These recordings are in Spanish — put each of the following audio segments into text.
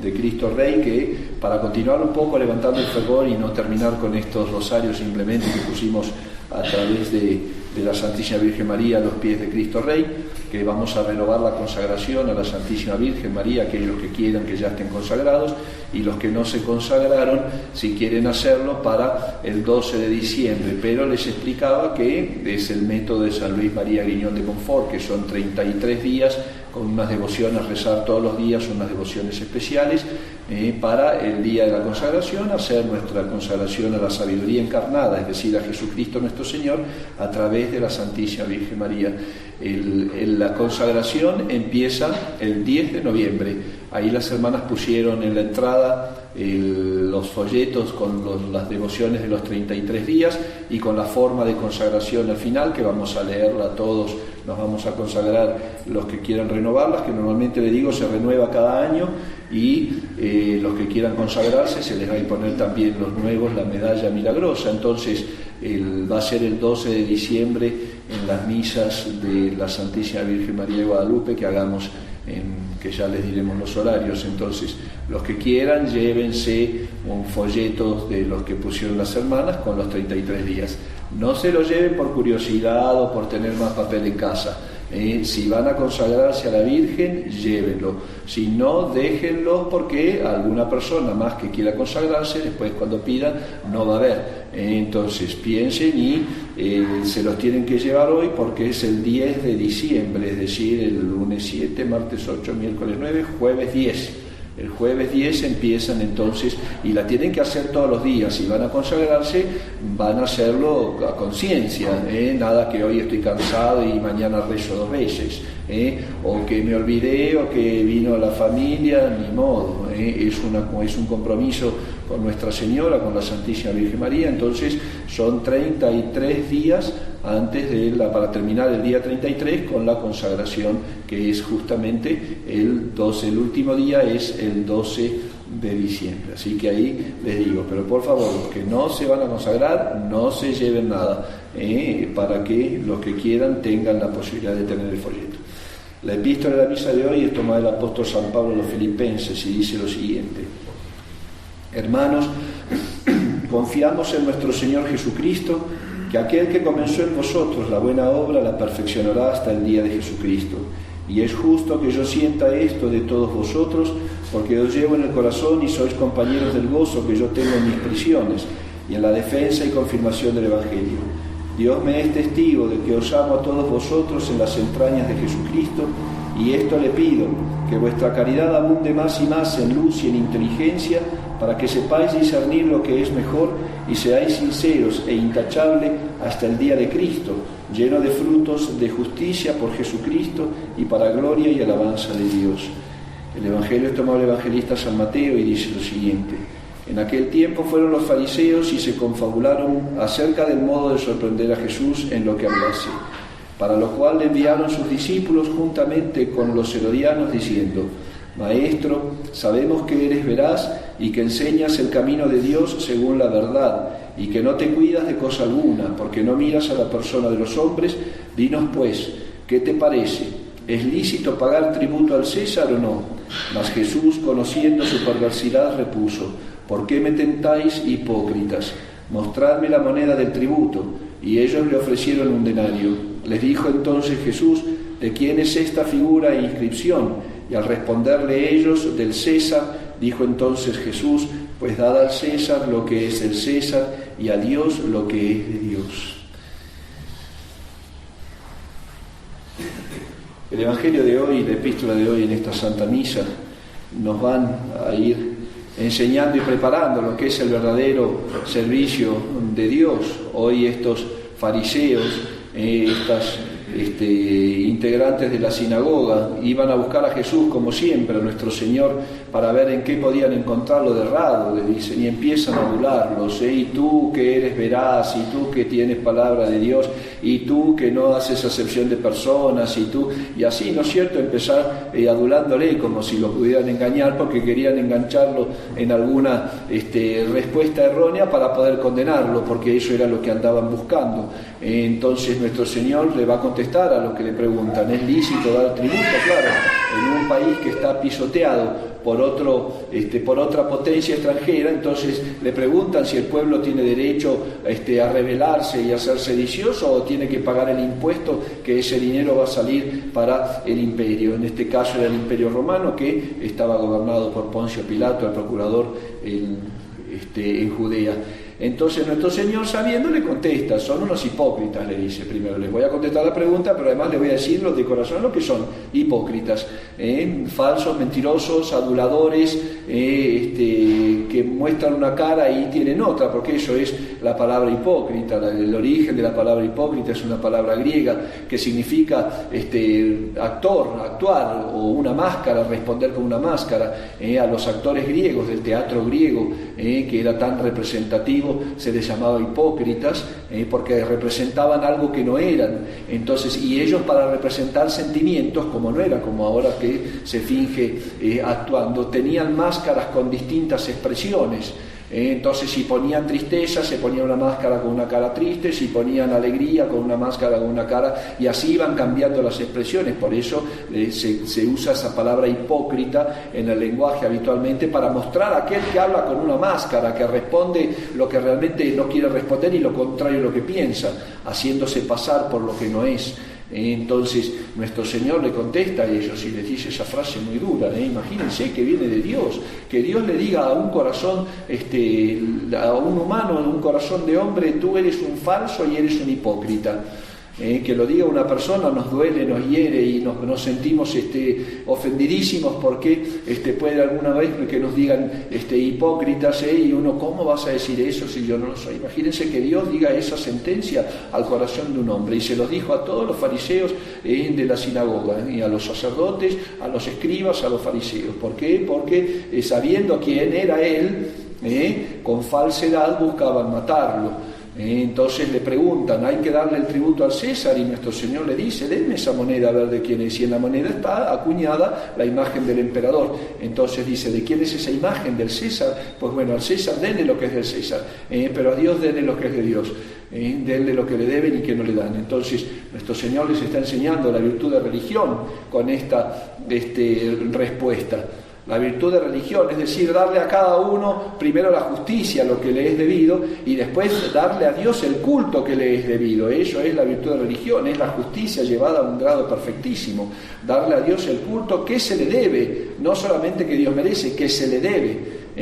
de Cristo Rey, que para continuar un poco levantando el fervor y no terminar con estos rosarios simplemente que pusimos a través de la Santísima Virgen María a los pies de Cristo Rey, que vamos a renovar la consagración a la Santísima Virgen María, aquellos que quieran que ya estén consagrados, y los que no se consagraron, si quieren hacerlo, para el 12 de diciembre. Pero les explicaba que es el método de San Luis María Griñón de Montfort, que son 33 días con unas devociones, rezar todos los días unas devociones especiales para el día de la consagración, hacer nuestra consagración a la sabiduría encarnada, es decir, a Jesucristo nuestro Señor, a través de la Santísima Virgen María. La consagración empieza el 10 de noviembre. Ahí las hermanas pusieron en la entrada los folletos con las devociones de los 33 días y con la forma de consagración al final, que vamos a leerla todos. Nos vamos a consagrar los que quieran renovarlas, que normalmente, le digo, se renueva cada año, y los que quieran consagrarse se les va a imponer también los nuevos la medalla milagrosa. Entonces va a ser el 12 de diciembre en las misas de la Santísima Virgen María de Guadalupe que hagamos, que ya les diremos los horarios. Entonces, los que quieran, llévense un folleto de los que pusieron las hermanas con los 33 días. No se lo lleven por curiosidad o por tener más papel en casa. Si van a consagrarse a la Virgen, llévenlo. Si no, déjenlo, porque alguna persona más que quiera consagrarse, después cuando pidan, no va a haber. Entonces piensen y se los tienen que llevar hoy, porque es el 10 de diciembre, es decir, el lunes 7, martes 8, miércoles 9, jueves 10. El jueves 10 empiezan entonces, y la tienen que hacer todos los días. Si van a consagrarse, van a hacerlo a conciencia, nada que hoy estoy cansado y mañana rezo 2 veces, o que me olvidé, o que vino la familia, ni modo. Es un compromiso con Nuestra Señora, con la Santísima Virgen María. Entonces son 33 días antes para terminar el día 33 con la consagración, que es justamente el 12, el último día es el 12 de diciembre. Así que ahí les digo, pero por favor, los que no se van a consagrar, no se lleven nada, para que los que quieran tengan la posibilidad de tener el folleto. La epístola de la misa de hoy es tomada del apóstol San Pablo a los Filipenses y dice lo siguiente: Hermanos, confiamos en nuestro Señor Jesucristo, que aquel que comenzó en vosotros la buena obra la perfeccionará hasta el día de Jesucristo. Y es justo que yo sienta esto de todos vosotros, porque os llevo en el corazón y sois compañeros del gozo que yo tengo en mis prisiones y en la defensa y confirmación del Evangelio. Dios me es testigo de que os amo a todos vosotros en las entrañas de Jesucristo, y esto le pido, que vuestra caridad abunde más y más en luz y en inteligencia, para que sepáis discernir lo que es mejor y seáis sinceros e intachables hasta el día de Cristo, lleno de frutos de justicia por Jesucristo y para gloria y alabanza de Dios. El Evangelio es tomado del evangelista San Mateo y dice lo siguiente: En aquel tiempo fueron los fariseos y se confabularon acerca del modo de sorprender a Jesús en lo que hablase, para lo cual le enviaron sus discípulos juntamente con los herodianos diciendo: Maestro, sabemos que eres veraz y que enseñas el camino de Dios según la verdad, y que no te cuidas de cosa alguna, porque no miras a la persona de los hombres. Dinos pues, ¿qué te parece? ¿Es lícito pagar tributo al César o no? Mas Jesús, conociendo su perversidad, repuso: ¿Por qué me tentáis, hipócritas? Mostradme la moneda del tributo. Y ellos le ofrecieron un denario. Les dijo entonces Jesús: ¿De quién es esta figura e inscripción? Y al responderle ellos: del César. Dijo entonces Jesús: pues dad al César lo que es del César, y a Dios lo que es de Dios. El Evangelio de hoy, la epístola de hoy en esta Santa Misa, nos van a ir enseñando y preparando lo que es el verdadero servicio de Dios. Hoy estos fariseos, estas integrantes de la sinagoga, iban a buscar a Jesús como siempre, a nuestro Señor, para ver en qué podían encontrarlo de errado, le dicen, y empiezan a adularlos, y tú que eres veraz, y tú que tienes palabra de Dios, y tú que no haces acepción de personas, y así, ¿no es cierto?, empezar adulándole como si lo pudieran engañar, porque querían engancharlo en alguna respuesta errónea para poder condenarlo, porque eso era lo que andaban buscando. Entonces nuestro Señor le va a contestar contestar a lo que le preguntan. ¿Es lícito dar tributo? Claro, en un país que está pisoteado por otra potencia extranjera, entonces le preguntan si el pueblo tiene derecho a rebelarse y a ser sedicioso, o tiene que pagar el impuesto, que ese dinero va a salir para el imperio. En este caso era el imperio romano, que estaba gobernado por Poncio Pilato, el procurador en Judea. Entonces nuestro Señor, sabiendo, le contesta: son unos hipócritas, le dice. Primero les voy a contestar la pregunta, pero además les voy a decir los de corazón lo que son: hipócritas, falsos, mentirosos, aduladores, que muestran una cara y tienen otra, porque eso es la palabra hipócrita. El origen de la palabra hipócrita es una palabra griega que significa actuar, o una máscara, responder con una máscara. A los actores griegos del teatro griego, que era tan representativo, se les llamaba hipócritas, porque representaban algo que no eran. Entonces, y ellos, para representar sentimientos, como no era como ahora que se finge actuando, tenían máscaras con distintas expresiones. Entonces, si ponían tristeza, se ponía una máscara con una cara triste; si ponían alegría, con una máscara con una cara, y así iban cambiando las expresiones. Por eso se usa esa palabra hipócrita en el lenguaje habitualmente, para mostrar a aquel que habla con una máscara, que responde lo que realmente no quiere responder y lo contrario a lo que piensa, haciéndose pasar por lo que no es. Entonces nuestro Señor le contesta a ellos y les dice esa frase muy dura. Imagínense que viene de Dios, que Dios le diga a un corazón, a un humano, a un corazón de hombre: tú eres un falso y eres un hipócrita. Que lo diga una persona nos duele, nos hiere, y nos sentimos ofendidísimos, porque puede alguna vez que nos digan hipócritas, y uno: ¿cómo vas a decir eso si yo no lo soy? Imagínense que Dios diga esa sentencia al corazón de un hombre. Y se los dijo a todos los fariseos de la sinagoga, y a los sacerdotes, a los escribas, a los fariseos. ¿Por qué? Porque sabiendo quién era él, con falsedad buscaban matarlo. Entonces le preguntan: hay que darle el tributo al César, y nuestro Señor le dice: denme esa moneda a ver de quién es. Y en la moneda está acuñada la imagen del emperador. Entonces dice: ¿de quién es esa imagen? Del César. Pues bueno, al César denle lo que es del César, pero a Dios denle lo que es de Dios. Denle lo que le deben y que no le dan. Entonces nuestro Señor les está enseñando la virtud de religión con esta respuesta. La virtud de religión, es decir, darle a cada uno primero la justicia, lo que le es debido, y después darle a Dios el culto que le es debido. Eso es la virtud de religión, es la justicia llevada a un grado perfectísimo. Darle a Dios el culto que se le debe, no solamente que Dios merece, que se le debe,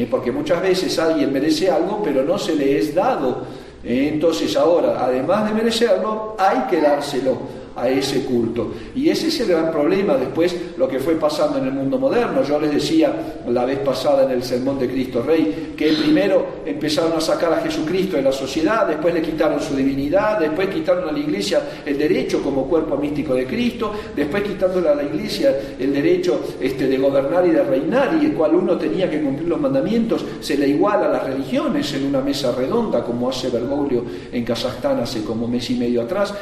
porque muchas veces alguien merece algo pero no se le es dado. Entonces ahora, además de merecerlo, hay que dárselo a ese culto. Y ese es el gran problema después, lo que fue pasando en el mundo moderno. Yo les decía la vez pasada en el sermón de Cristo Rey, que primero empezaron a sacar a Jesucristo de la sociedad, después le quitaron su divinidad, después quitaron a la Iglesia el derecho como cuerpo místico de Cristo, después quitándole a la Iglesia el derecho de gobernar y de reinar, y el cual uno tenía que cumplir los mandamientos. Se le iguala a las religiones en una mesa redonda, como hace Bergoglio en Kazajstán hace como mes y medio atrás.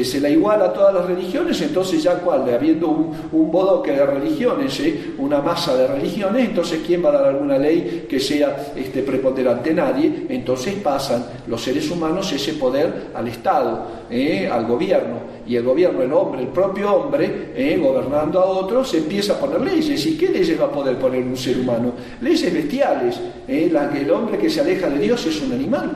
Se la iguala a todas las religiones. Entonces ya habiendo un bodoque de religiones, una masa de religiones, entonces ¿quién va a dar alguna ley que sea preponderante? Nadie. Entonces pasan los seres humanos ese poder al Estado, al gobierno, y el gobierno, el hombre, el propio hombre, gobernando a otros, empieza a poner leyes. ¿Y qué leyes va a poder poner un ser humano? Leyes bestiales. El hombre que se aleja de Dios es un animal.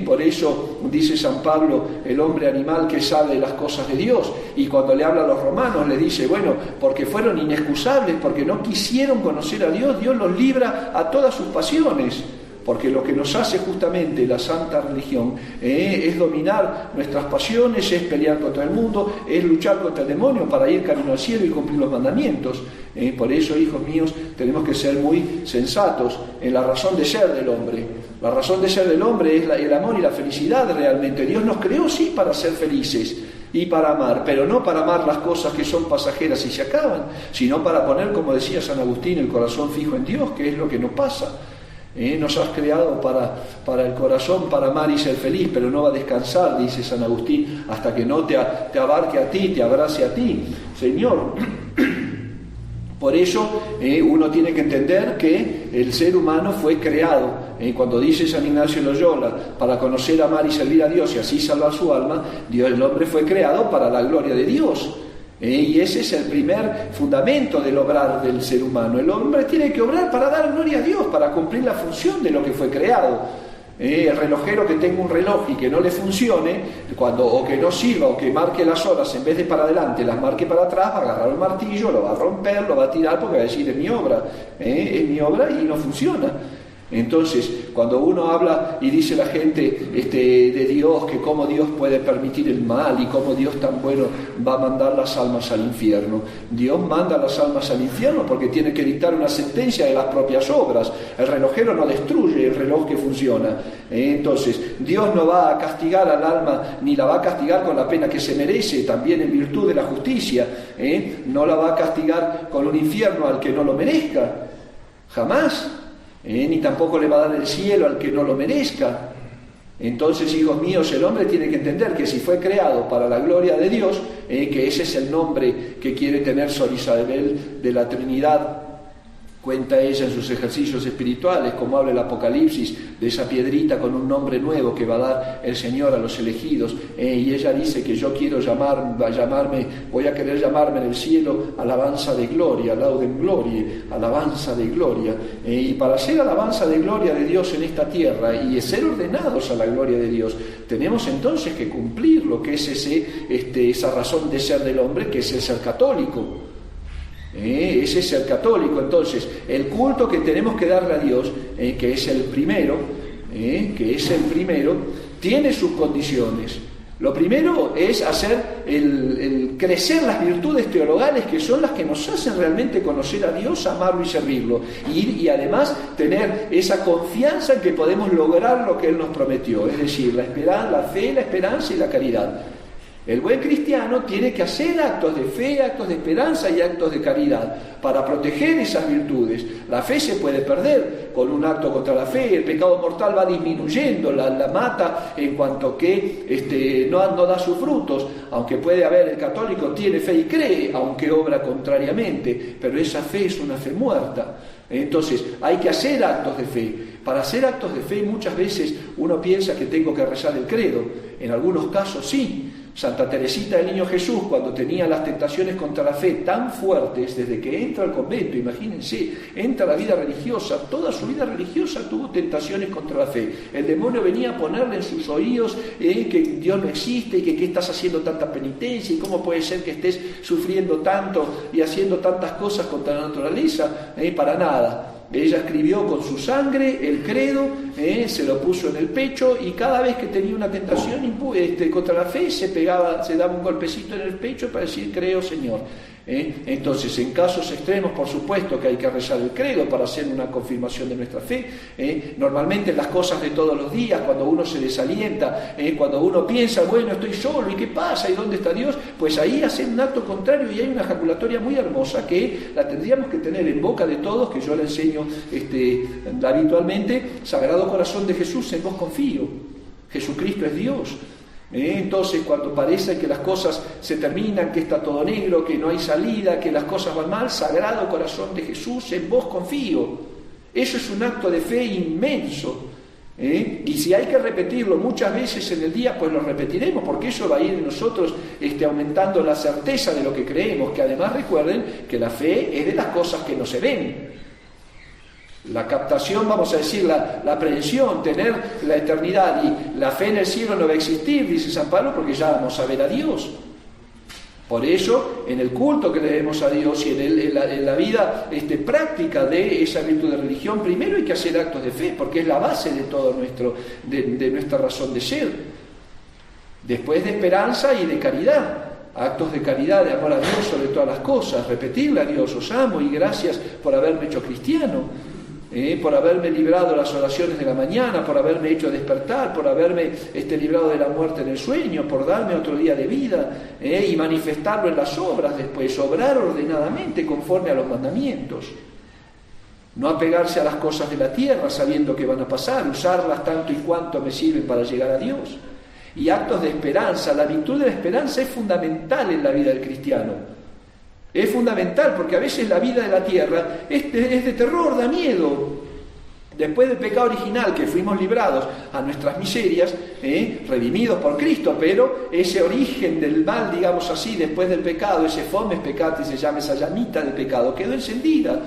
Por eso dice San Pablo: el hombre animal que sabe las cosas de Dios. Y cuando le habla a los romanos le dice: bueno, porque fueron inexcusables, porque no quisieron conocer a Dios, Dios los libra a todas sus pasiones. Porque lo que nos hace justamente la santa religión es dominar nuestras pasiones, es pelear contra el mundo, es luchar contra el demonio para ir camino al cielo y cumplir los mandamientos. Por eso, hijos míos, tenemos que ser muy sensatos en la razón de ser del hombre. La razón de ser del hombre es el amor y la felicidad realmente. Dios nos creó, sí, para ser felices y para amar, pero no para amar las cosas que son pasajeras y se acaban, sino para poner, como decía San Agustín, el corazón fijo en Dios, que es lo que nos pasa. Nos has creado para el corazón, para amar y ser feliz, pero no va a descansar, dice San Agustín, hasta que no te abarque a ti, te abrace a ti, Señor. Por eso uno tiene que entender que el ser humano fue creado, cuando dice San Ignacio de Loyola, para conocer, amar y servir a Dios y así salvar su alma, el hombre fue creado para la gloria de Dios. Y ese es el primer fundamento del obrar del ser humano. El hombre tiene que obrar para dar gloria a Dios, para cumplir la función de lo que fue creado. El relojero que tenga un reloj y que no le funcione, o que no sirva, o que marque las horas en vez de para adelante, las marque para atrás, va a agarrar el martillo, lo va a romper, lo va a tirar porque va a decir es mi obra y no funciona. Entonces, cuando uno habla y dice la gente de Dios, que cómo Dios puede permitir el mal y cómo Dios tan bueno va a mandar las almas al infierno. Dios manda las almas al infierno porque tiene que dictar una sentencia de las propias obras. El relojero no destruye el reloj que funciona. Entonces, Dios no va a castigar al alma, ni la va a castigar con la pena que se merece, también en virtud de la justicia. No la va a castigar con un infierno al que no lo merezca. Jamás. Ni tampoco le va a dar el cielo al que no lo merezca. Entonces, hijos míos, el hombre tiene que entender que si fue creado para la gloria de Dios, que ese es el nombre que quiere tener Sor Isabel de la Trinidad. Cuenta ella en sus ejercicios espirituales, como habla el Apocalipsis, de esa piedrita con un nombre nuevo que va a dar el Señor a los elegidos. Y ella dice que yo quiero voy a querer llamarme en el cielo alabanza de gloria, laudem gloriae, alabanza de gloria. Y para ser alabanza de gloria de Dios en esta tierra y ser ordenados a la gloria de Dios, tenemos entonces que cumplir lo que es esa razón de ser del hombre, que es el ser católico. Ese es el católico. Entonces, el culto que tenemos que darle a Dios, que es el primero, tiene sus condiciones. Lo primero es hacer el crecer las virtudes teologales, que son las que nos hacen realmente conocer a Dios, amarlo y servirlo, y además tener esa confianza en que podemos lograr lo que Él nos prometió, es decir, la fe, la esperanza y la caridad. El buen cristiano tiene que hacer actos de fe, actos de esperanza y actos de caridad para proteger esas virtudes. La fe se puede perder con un acto contra la fe, el pecado mortal va disminuyendo, la mata en cuanto que no da sus frutos, aunque puede haber, el católico tiene fe y cree, aunque obra contrariamente, pero esa fe es una fe muerta. Entonces hay que hacer actos de fe. Para hacer actos de fe muchas veces uno piensa que tengo que rezar el credo, en algunos casos sí. Santa Teresita del Niño Jesús, cuando tenía las tentaciones contra la fe tan fuertes, desde que entra al convento, imagínense, entra a la vida religiosa, toda su vida religiosa tuvo tentaciones contra la fe. El demonio venía a ponerle en sus oídos que Dios no existe y que estás haciendo tanta penitencia y cómo puede ser que estés sufriendo tanto y haciendo tantas cosas contra la naturaleza. Para nada. Ella escribió con su sangre el credo, se lo puso en el pecho, y cada vez que tenía una tentación contra la fe se daba un golpecito en el pecho para decir creo, Señor. Entonces, en casos extremos, por supuesto que hay que rezar el credo para hacer una confirmación de nuestra fe. Normalmente en las cosas de todos los días, cuando uno se desalienta, cuando uno piensa, bueno, estoy solo, ¿y qué pasa? ¿Y dónde está Dios? Pues ahí hacen un acto contrario, y hay una ejaculatoria muy hermosa que la tendríamos que tener en boca de todos, que yo la enseño habitualmente. Sagrado Corazón de Jesús, en vos confío. Jesucristo es Dios. Entonces, cuando parece que las cosas se terminan, que está todo negro, que no hay salida, que las cosas van mal, Sagrado Corazón de Jesús, en vos confío. Eso es un acto de fe inmenso. Y si hay que repetirlo muchas veces en el día, pues lo repetiremos, porque eso va a ir en nosotros aumentando la certeza de lo que creemos, que además recuerden que la fe es de las cosas que no se ven. La captación, vamos a decir, la aprehensión, tener la eternidad, y la fe en el cielo no va a existir, dice San Pablo, porque ya vamos a ver a Dios. Por eso, en el culto que le demos a Dios y en la vida práctica de esa virtud de religión, primero hay que hacer actos de fe, porque es la base de todo de nuestra razón de ser. Después de esperanza y de caridad. Actos de caridad, de amor a Dios sobre todas las cosas, repetirle a Dios, os amo y gracias por haberme hecho cristiano. Por haberme librado de las oraciones de la mañana, por haberme hecho despertar, por haberme librado de la muerte en el sueño, por darme otro día de vida, y manifestarlo en las obras después, obrar ordenadamente conforme a los mandamientos. No apegarse a las cosas de la tierra sabiendo que van a pasar, usarlas tanto y cuanto me sirven para llegar a Dios. Y actos de esperanza. La virtud de la esperanza es fundamental en la vida del cristiano. Es fundamental, porque a veces la vida de la tierra es de terror, da miedo. Después del pecado original, que fuimos librados a nuestras miserias, redimidos por Cristo, pero ese origen del mal, digamos así, después del pecado, ese fomes peccati se llama, esa llamita del pecado, quedó encendida.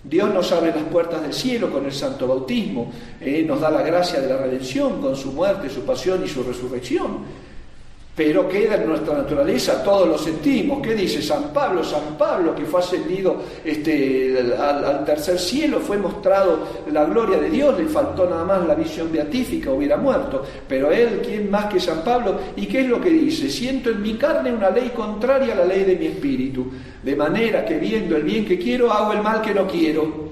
Dios nos abre las puertas del cielo con el santo bautismo, nos da la gracia de la redención con su muerte, su pasión y su resurrección. Pero queda en nuestra naturaleza, todos lo sentimos. ¿Qué dice San Pablo? San Pablo, que fue ascendido al tercer cielo, fue mostrado la gloria de Dios, le faltó nada más la visión beatífica, hubiera muerto. Pero él, ¿quién más que San Pablo? ¿Y qué es lo que dice? Siento en mi carne una ley contraria a la ley de mi espíritu, de manera que viendo el bien que quiero, hago el mal que no quiero.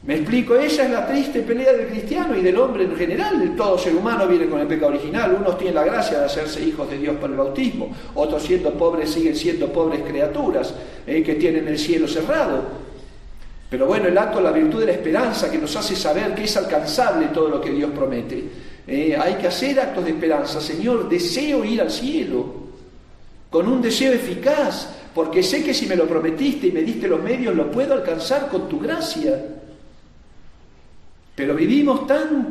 ¿Me explico? Esa es la triste pelea del cristiano y del hombre en general. Todo ser humano viene con el pecado original. Unos tienen la gracia de hacerse hijos de Dios por el bautismo. Otros, siendo pobres, siguen siendo pobres criaturas que tienen el cielo cerrado. Pero bueno, el acto de la virtud de la esperanza, que nos hace saber que es alcanzable todo lo que Dios promete. Hay que hacer actos de esperanza. Señor, deseo ir al cielo con un deseo eficaz, porque sé que si me lo prometiste y me diste los medios, lo puedo alcanzar con tu gracia. Pero vivimos tan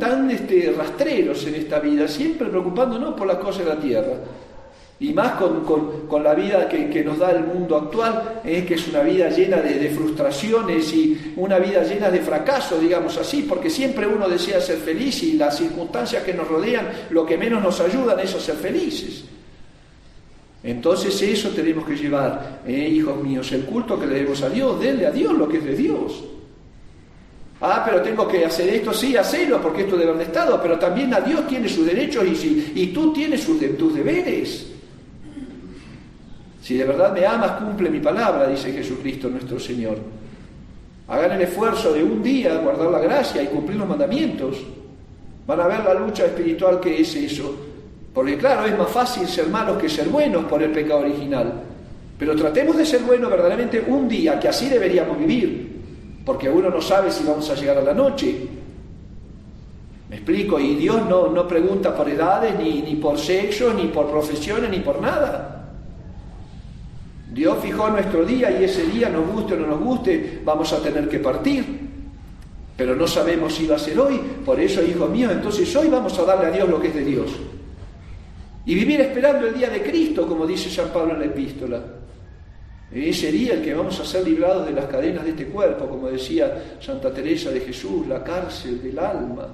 rastreros en esta vida, siempre preocupándonos por las cosas de la tierra. Y más con la vida que nos da el mundo actual, que es una vida llena de frustraciones y una vida llena de fracasos, digamos así, porque siempre uno desea ser feliz y las circunstancias que nos rodean, lo que menos nos ayudan es a ser felices. Entonces eso tenemos que llevar, hijos míos, el culto que le debemos a Dios, denle a Dios lo que es de Dios. Pero tengo que hacer esto, sí, hacelo, porque esto debe haber estado, pero también a Dios tiene sus derechos y tú tienes tus deberes. Si de verdad me amas, cumple mi palabra, dice Jesucristo nuestro Señor. Hagan el esfuerzo de un día guardar la gracia y cumplir los mandamientos. Van a ver la lucha espiritual que es eso. Porque claro, es más fácil ser malos que ser buenos por el pecado original. Pero tratemos de ser buenos verdaderamente un día, que así deberíamos vivir. Porque uno no sabe si vamos a llegar a la noche. ¿Me explico? Y Dios no pregunta por edades, ni por sexo, ni por profesiones, ni por nada. Dios fijó nuestro día y ese día, nos guste o no nos guste, vamos a tener que partir. Pero no sabemos si va a ser hoy. Por eso, hijos míos, entonces hoy vamos a darle a Dios lo que es de Dios. Y vivir esperando el día de Cristo, como dice San Pablo en la epístola. Ese día el que vamos a ser librados de las cadenas de este cuerpo, como decía Santa Teresa de Jesús, la cárcel del alma.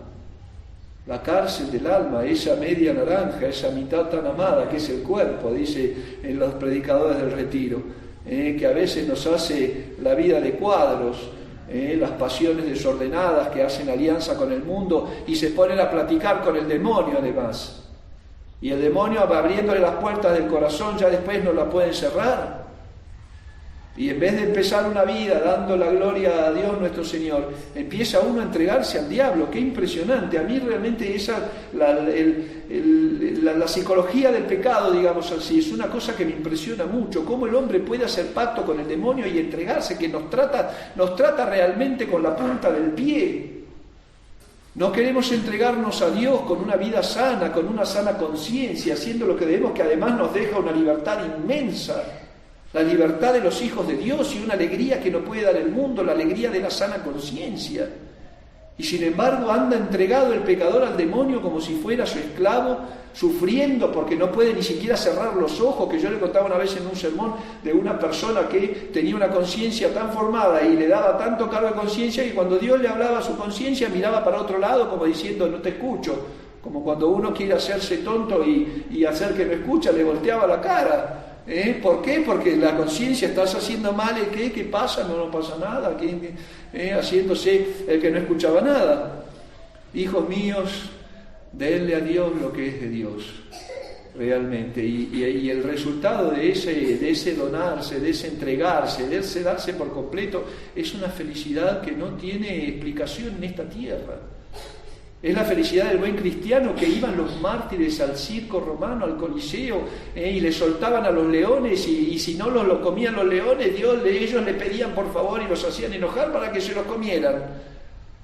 La cárcel del alma, esa media naranja, esa mitad tan amada que es el cuerpo, dice en los predicadores del retiro, que a veces nos hace la vida de cuadros, las pasiones desordenadas que hacen alianza con el mundo y se ponen a platicar con el demonio además. Y el demonio, abriéndole las puertas del corazón, ya después no la pueden cerrar. Y en vez de empezar una vida dando la gloria a Dios nuestro Señor, empieza uno a entregarse al diablo. ¡Qué impresionante! A mí realmente esa, la psicología del pecado, digamos así, es una cosa que me impresiona mucho. Cómo el hombre puede hacer pacto con el demonio y entregarse, que nos trata realmente con la punta del pie. No queremos entregarnos a Dios con una vida sana, con una sana conciencia, haciendo lo que debemos, que además nos deja una libertad inmensa. La libertad de los hijos de Dios y una alegría que no puede dar el mundo, la alegría de la sana conciencia. Y sin embargo anda entregado el pecador al demonio como si fuera su esclavo, sufriendo porque no puede ni siquiera cerrar los ojos, que yo le contaba una vez en un sermón de una persona que tenía una conciencia tan formada y le daba tanto cargo de conciencia que cuando Dios le hablaba a su conciencia miraba para otro lado como diciendo no te escucho, como cuando uno quiere hacerse tonto y hacer que no escucha, le volteaba la cara. ¿Por qué? Porque la conciencia, estás haciendo mal, ¿qué pasa? No pasa nada, haciéndose el que no escuchaba nada. Hijos míos, denle a Dios lo que es de Dios, realmente, y el resultado de ese donarse, de ese entregarse, de ese darse por completo, es una felicidad que no tiene explicación en esta tierra. Es la felicidad del buen cristiano, que iban los mártires al circo romano, al coliseo, y le soltaban a los leones, y si no los comían los leones, ellos le pedían por favor y los hacían enojar para que se los comieran.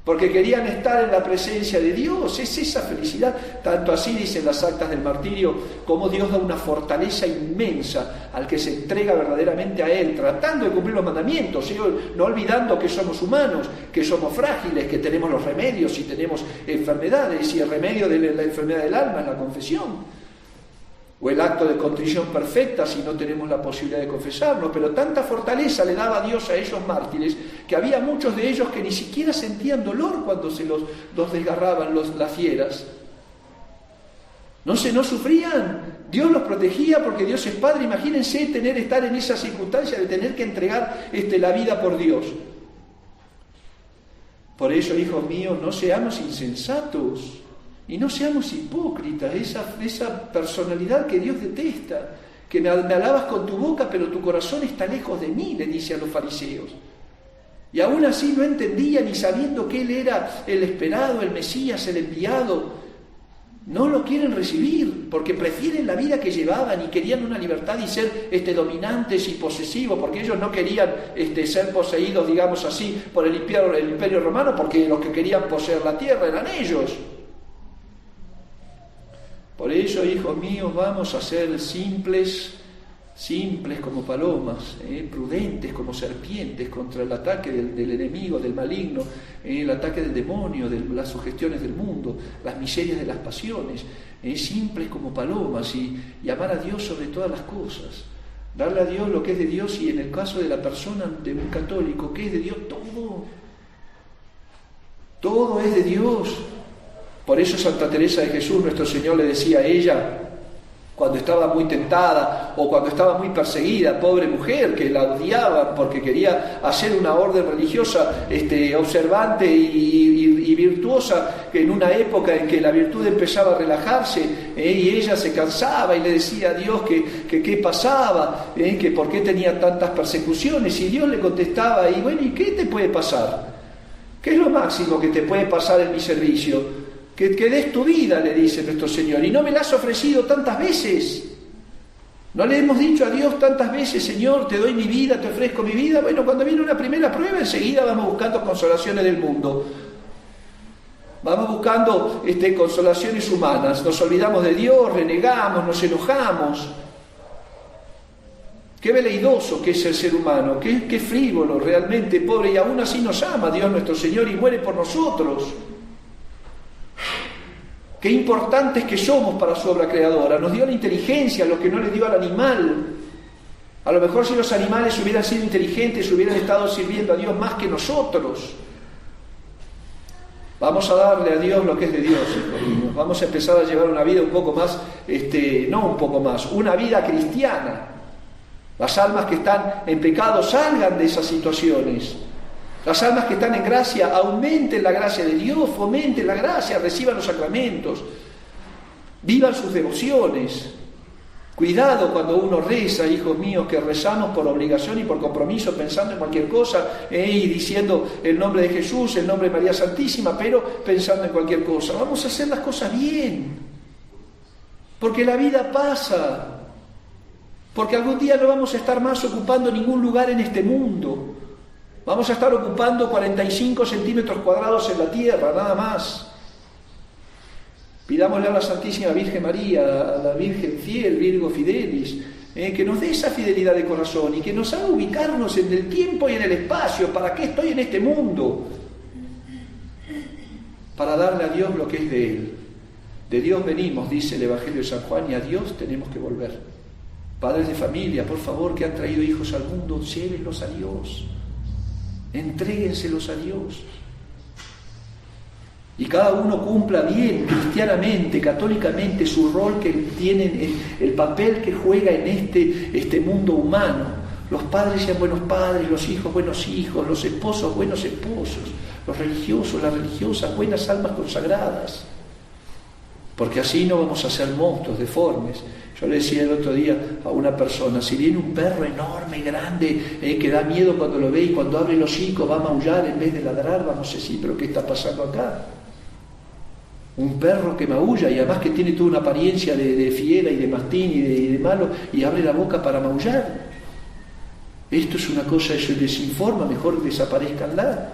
porque querían estar en la presencia de Dios. Es esa felicidad. Tanto así dicen las actas del martirio, como Dios da una fortaleza inmensa al que se entrega verdaderamente a Él, tratando de cumplir los mandamientos, no olvidando que somos humanos, que somos frágiles, que tenemos los remedios y tenemos enfermedades, y el remedio de la enfermedad del alma es la confesión, o el acto de contrición perfecta si no tenemos la posibilidad de confesarnos. Pero tanta fortaleza le daba Dios a esos mártires, que había muchos de ellos que ni siquiera sentían dolor cuando se los desgarraban las fieras. No sufrían. Dios los protegía porque Dios es Padre. Imagínense estar en esa circunstancia de tener que entregar la vida por Dios. Por eso, hijos míos, no seamos insensatos. Y no seamos hipócritas, esa personalidad que Dios detesta, que me alabas con tu boca, pero tu corazón está lejos de mí, le dice a los fariseos. Y aún así no entendían, y sabiendo que Él era el esperado, el Mesías, el enviado, no lo quieren recibir, porque prefieren la vida que llevaban y querían una libertad y ser dominantes y posesivos, porque ellos no querían ser poseídos, digamos así, por el imperio romano, porque los que querían poseer la tierra eran ellos. Por eso, hijos míos, vamos a ser simples como palomas, prudentes como serpientes contra el ataque del enemigo, del maligno, el ataque del demonio, de las sugestiones del mundo, las miserias de las pasiones, simples como palomas, y amar a Dios sobre todas las cosas, darle a Dios lo que es de Dios, y en el caso de la persona de un católico, ¿qué es de Dios? Todo es de Dios. Por eso Santa Teresa de Jesús, nuestro Señor, le decía a ella, cuando estaba muy tentada o cuando estaba muy perseguida, pobre mujer, que la odiaban porque quería hacer una orden religiosa observante y virtuosa, que en una época en que la virtud empezaba a relajarse, y ella se cansaba y le decía a Dios que qué pasaba, que por qué tenía tantas persecuciones, y Dios le contestaba, y bueno, ¿y qué te puede pasar? ¿Qué es lo máximo que te puede pasar en mi servicio? Que des tu vida, le dice nuestro Señor, y no me la has ofrecido tantas veces. ¿No le hemos dicho a Dios tantas veces, Señor, te doy mi vida, te ofrezco mi vida? Bueno, cuando viene una primera prueba, enseguida vamos buscando consolaciones del mundo. Vamos buscando consolaciones humanas, nos olvidamos de Dios, renegamos, nos enojamos. Qué veleidoso que es el ser humano, qué frívolo realmente, pobre, y aún así nos ama Dios nuestro Señor y muere por nosotros. Qué importantes que somos para su obra creadora. Nos dio la inteligencia, lo que no le dio al animal. A lo mejor si los animales hubieran sido inteligentes, hubieran estado sirviendo a Dios más que nosotros. Vamos a darle a Dios lo que es de Dios, hijos míos. Vamos a empezar a llevar una vida un poco más, una vida cristiana. Las almas que están en pecado salgan de esas situaciones. Las almas que están en gracia aumenten la gracia de Dios, fomenten la gracia, reciban los sacramentos, vivan sus devociones. Cuidado cuando uno reza, hijos míos, que rezamos por obligación y por compromiso, pensando en cualquier cosa, y diciendo el nombre de Jesús, el nombre de María Santísima, pero pensando en cualquier cosa. Vamos a hacer las cosas bien, porque la vida pasa, porque algún día no vamos a estar más ocupando ningún lugar en este mundo. Vamos a estar ocupando 45 centímetros cuadrados en la tierra, nada más. Pidámosle a la Santísima Virgen María, a la Virgen fiel, Virgo Fidelis, que nos dé esa fidelidad de corazón y que nos haga ubicarnos en el tiempo y en el espacio. ¿Para qué estoy en este mundo? Para darle a Dios lo que es de Él. De Dios venimos, dice el Evangelio de San Juan, y a Dios tenemos que volver. Padres de familia, por favor, que han traído hijos al mundo, llévenlos a Dios. Entréguenselos a Dios. Y cada uno cumpla bien, cristianamente, católicamente, su rol que tienen, el papel que juega en este mundo humano. Los padres sean buenos padres, los hijos buenos hijos, los esposos buenos esposos, los religiosos, las religiosas, buenas almas consagradas. Porque así no vamos a ser monstruos deformes. Yo le decía el otro día a una persona, si viene un perro enorme, grande, que da miedo cuando lo ve y cuando abre el hocico va a maullar en vez de ladrar, vamos a decir, pero ¿qué está pasando acá? Un perro que maulla y además que tiene toda una apariencia de fiera y de mastín y de malo y abre la boca para maullar. Esto es una cosa, eso les informa, mejor desaparezcanla.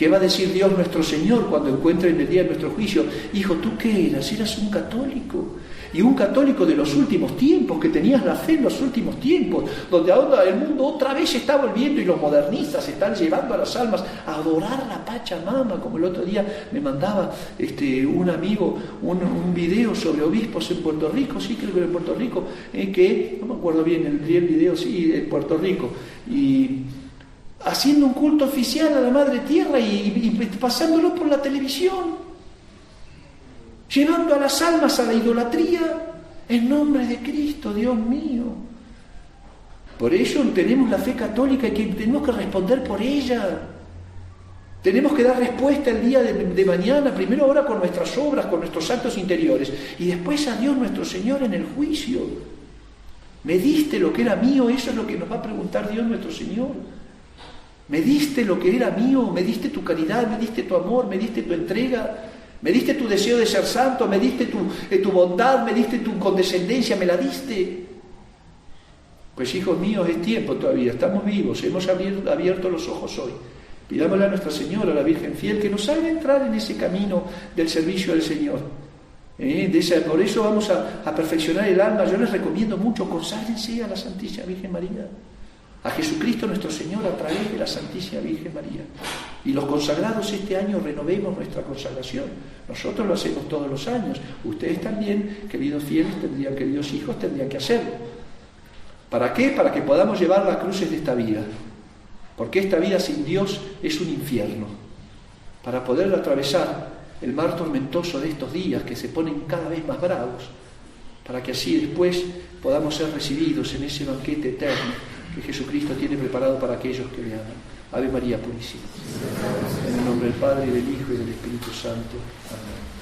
¿Qué va a decir Dios nuestro Señor cuando encuentre en el día de nuestro juicio? Hijo, ¿tú qué eras? Eras un católico. Y un católico de los últimos tiempos, que tenías la fe en los últimos tiempos, donde ahora el mundo otra vez se está volviendo y los modernistas están llevando a las almas a adorar la Pachamama, como el otro día me mandaba un amigo un video sobre obispos en Puerto Rico, sí, creo que en Puerto Rico, que, no me acuerdo bien el video, sí, en Puerto Rico, y haciendo un culto oficial a la Madre Tierra y pasándolo por la televisión, llevando a las almas a la idolatría en nombre de Cristo, Dios mío. Por ello tenemos la fe católica y que tenemos que responder por ella. Tenemos que dar respuesta el día de mañana, primero ahora con nuestras obras, con nuestros actos interiores, y después a Dios nuestro Señor en el juicio. ¿Me diste lo que era mío? Eso es lo que nos va a preguntar Dios nuestro Señor. ¿Me diste lo que era mío? ¿Me diste tu caridad? ¿Me diste tu amor? ¿Me diste tu entrega? ¿Me diste tu deseo de ser santo? ¿Me diste tu bondad? ¿Me diste tu condescendencia? ¿Me la diste? Pues hijos míos, es tiempo todavía, estamos vivos, hemos abierto los ojos hoy. Pidámosle a Nuestra Señora, a la Virgen fiel, que nos haga entrar en ese camino del servicio del Señor. Por eso vamos a perfeccionar el alma. Yo les recomiendo mucho, conságrense a la Santísima Virgen María, a Jesucristo nuestro Señor a través de la Santísima Virgen María. Y los consagrados este año renovemos nuestra consagración. Nosotros lo hacemos todos los años. Ustedes también, queridos fieles, queridos hijos, tendrían que hacerlo. ¿Para qué? Para que podamos llevar las cruces de esta vida. Porque esta vida sin Dios es un infierno. Para poder atravesar el mar tormentoso de estos días que se ponen cada vez más bravos, para que así después podamos ser recibidos en ese banquete eterno que Jesucristo tiene preparado para aquellos que le aman. Ave María Purísima. En el nombre del Padre, y del Hijo, y del Espíritu Santo. Amén.